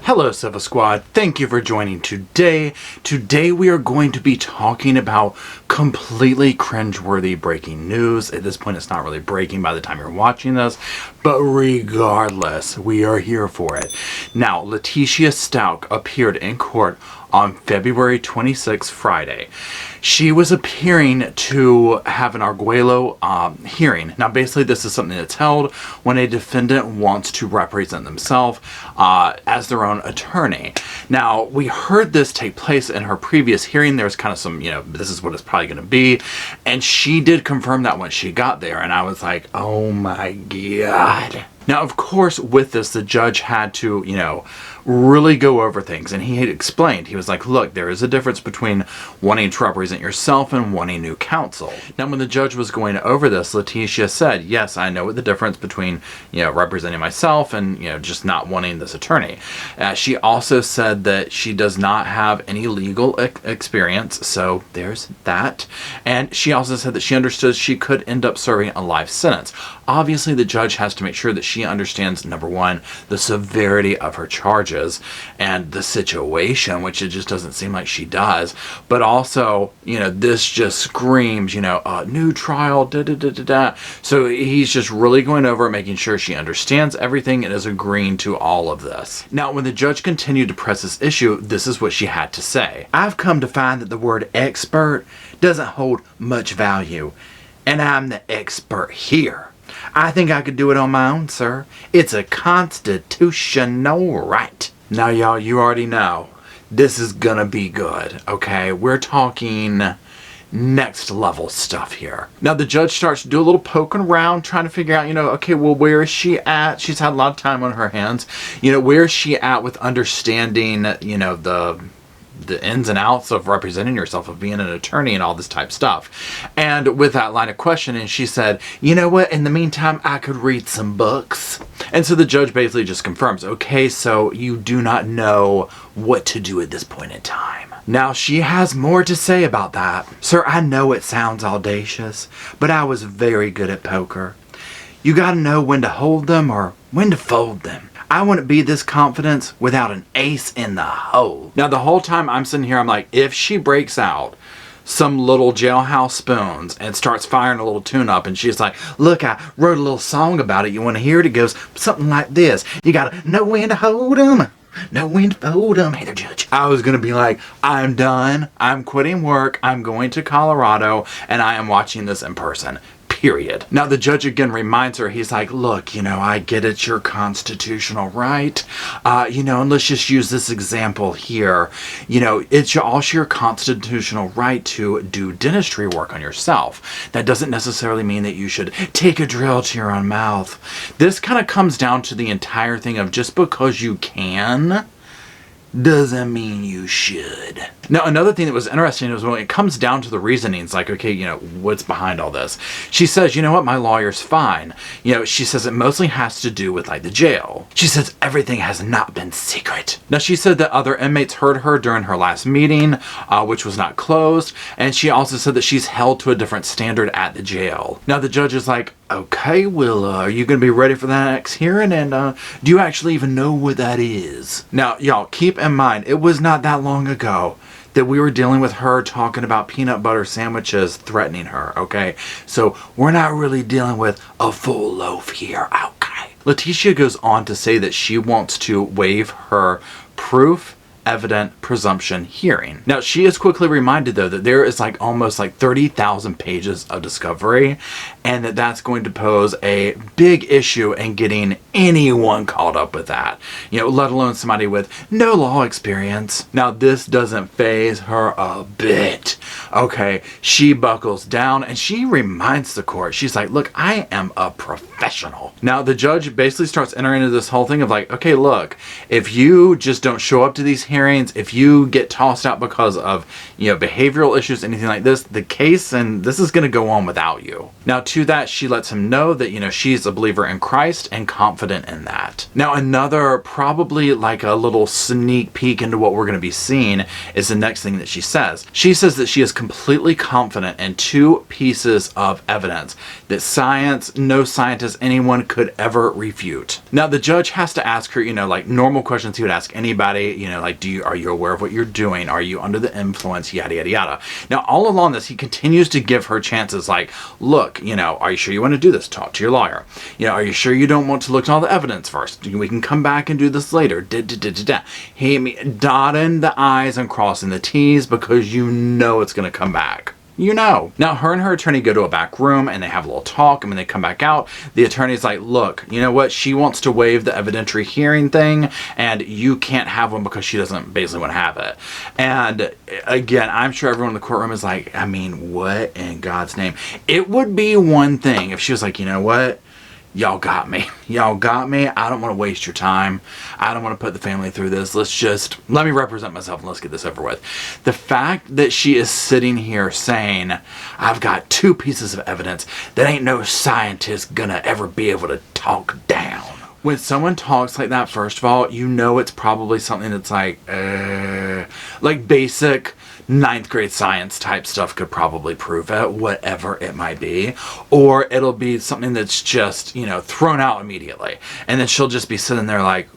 Hello Sofa Squad, thank you for joining today. Today we are going to be talking about completely cringe-worthy breaking news. At this point it's not really breaking by the time you're watching this, but regardless, we are here for it. Now, Letecia Stauch appeared in court on February 26th, Friday. She was appearing to have an arguello hearing. Now, basically, this is something that's held when a defendant wants to represent themselves as their own attorney. Now, we heard this take place in her previous hearing. There was kind of some, this is what it's probably going to be. And she did confirm that when she got there. And I was like, oh my God. Now, of course, with this, the judge had to, really go over things. And he had explained, he was like, look, there is a difference between wanting to represent yourself and wanting new counsel. Now, when the judge was going over this, Letecia said, yes, I know the difference between, representing myself and, just not wanting this attorney. She also said that she does not have any legal experience. So there's that. And she also said that she understood she could end up serving a life sentence. Obviously, the judge has to make sure that she understands, number one, the severity of her charges and the situation, which it just doesn't seem like she does. But also, this just screams, a new trial, da-da-da-da-da. So he's just really going over it, making sure she understands everything and is agreeing to all of this. Now, when the judge continued to press this issue, this is what she had to say. I've come to find that the word expert doesn't hold much value, and I'm the expert here. I think I could do it on my own, sir. It's a constitutional right. Now, y'all, you already know this is gonna be good, okay? We're talking next level stuff here. Now, the judge starts to do a little poking around, trying to figure out, okay, well, where is she at? She's had a lot of time on her hands. Where is she at with understanding, the ins and outs of representing yourself, of being an attorney and all this type stuff. And with that line of questioning, she said, you know what, in the meantime, I could read some books. And so the judge basically just confirms, okay, so you do not know what to do at this point in time. Now, she has more to say about that. Sir, I know it sounds audacious, but I was very good at poker. You gotta know when to hold them or when to fold them. I wouldn't be this confident without an ace in the hole. Now, the whole time I'm sitting here, I'm like, if she breaks out some little jailhouse spoons and starts firing a little tune up and she's like, look, I wrote a little song about it. You want to hear it? It goes something like this. You gotta know when to hold 'em. Know when to fold 'em. Hey there, judge. I was going to be like, I'm done. I'm quitting work. I'm going to Colorado and I am watching this in person. Period. Now, the judge again reminds her, he's like, look, I get it's your constitutional right, and let's just use this example here. It's also your constitutional right to do dentistry work on yourself. That doesn't necessarily mean that you should take a drill to your own mouth. This kind of comes down to the entire thing of just because you can doesn't mean you should. Now, another thing that was interesting was when it comes down to the reasonings, like, okay, what's behind all this? She says, you know what, my lawyer's fine. She says it mostly has to do with, the jail. She says everything has not been secret. Now, she said that other inmates heard her during her last meeting, which was not closed, and she also said that she's held to a different standard at the jail. Now, the judge is like, okay, well, are you going to be ready for that next hearing? And do you actually even know what that is? Now, y'all, keep in mind, it was not that long ago that we were dealing with her talking about peanut butter sandwiches threatening her, okay? So we're not really dealing with a full loaf here, okay? Letecia goes on to say that she wants to waive her proof evident presumption hearing. Now, she is quickly reminded, though, that there is almost 30,000 pages of discovery, and that's going to pose a big issue in getting anyone caught up with that, let alone somebody with no law experience. Now, this doesn't faze her a bit. Okay, she buckles down and she reminds the court, she's like, look, I am a professional. Now, the judge basically starts entering into this whole thing of okay, look, if you just don't show up to these hearings, if you get tossed out because of, behavioral issues, anything like this, the case, and this is going to go on without you. Now, to that, she lets him know that, she's a believer in Christ and confident in that. Now, another probably a little sneak peek into what we're going to be seeing is the next thing that she says. She says that she is completely confident in two pieces of evidence that science, no scientist, anyone could ever refute. Now, the judge has to ask her, like normal questions he would ask anybody, like, are you aware of what you're doing? Are you under the influence? Yada, yada, yada. Now, all along this, he continues to give her chances like, look, are you sure you want to do this? Talk to your lawyer. Are you sure you don't want to look at all the evidence first? We can come back and do this later. He dotting the I's and crossing the T's because it's going to come back. Now her and her attorney go to a back room and they have a little talk, and when they come back out, the attorney's like, look, you know what, she wants to waive the evidentiary hearing thing, and you can't have one because she doesn't basically want to have it. And again, I'm sure everyone in the courtroom is like, I mean, what in God's name? It would be one thing if she was like, you know what, y'all got me. I don't want to waste your time. I don't want to put the family through this. Let me represent myself and let's get this over with. The fact that she is sitting here saying, I've got two pieces of evidence that ain't no scientist gonna ever be able to talk down. When someone talks like that, first of all, it's probably something that's like basic 9th grade science type stuff could probably prove it, whatever it might be. Or it'll be something that's just, thrown out immediately. And then she'll just be sitting there like,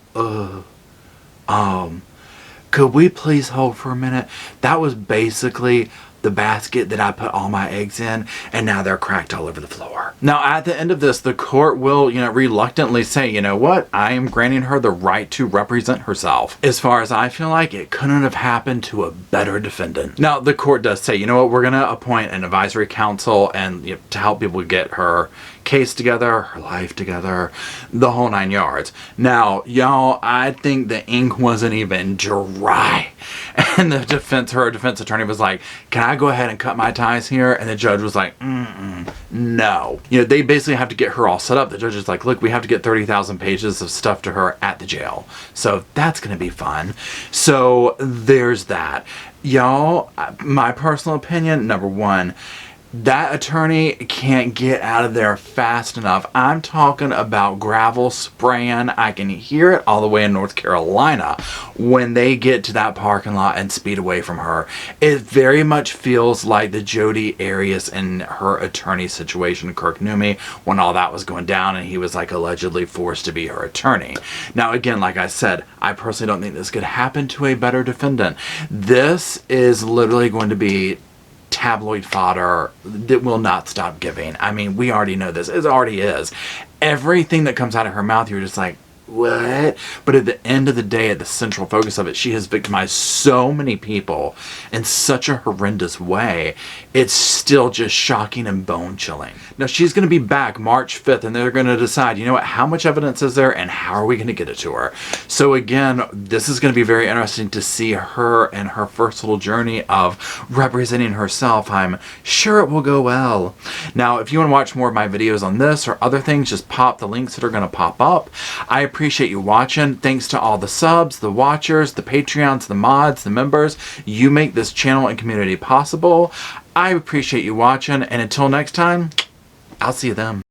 could we please hold for a minute? That was basically the basket that I put all my eggs in, and now they're cracked all over the floor. Now, at the end of this, the court will, reluctantly say, you know what? I am granting her the right to represent herself. As far as I feel like, it couldn't have happened to a better defendant. Now, the court does say, you know what? We're going to appoint an advisory council and to help people get her case together, her life together, the whole 9 yards. Now, y'all, I think the ink wasn't even dry. And her defense attorney was like, can I go ahead and cut my ties here? And the judge was like, no. They basically have to get her all set up. The judge is like, look, we have to get 30,000 pages of stuff to her at the jail. So that's going to be fun. So there's that. Y'all, my personal opinion, number one, that attorney can't get out of there fast enough. I'm talking about gravel spraying. I can hear it all the way in North Carolina when they get to that parking lot and speed away from her. It very much feels like the Jodi Arias and her attorney situation, Kirk Newmy, when all that was going down and he was like allegedly forced to be her attorney. Now, again, like I said, I personally don't think this could happen to a better defendant. This is literally going to be tabloid fodder that will not stop giving. I mean, we already know this. It already is. Everything that comes out of her mouth, you're just like, what? But at the end of the day, at the central focus of it, she has victimized so many people in such a horrendous way. It's still just shocking and bone-chilling. Now, she's going to be back March 5th, and they're going to decide, how much evidence is there, and how are we going to get it to her? So again, this is going to be very interesting to see her and her first little journey of representing herself. I'm sure it will go well. Now, if you want to watch more of my videos on this or other things, just pop the links that are going to pop up. I appreciate you watching. Thanks to all the subs, the watchers, the Patreons, the mods, the members. You make this channel and community possible. I appreciate you watching, and until next time, I'll see you then.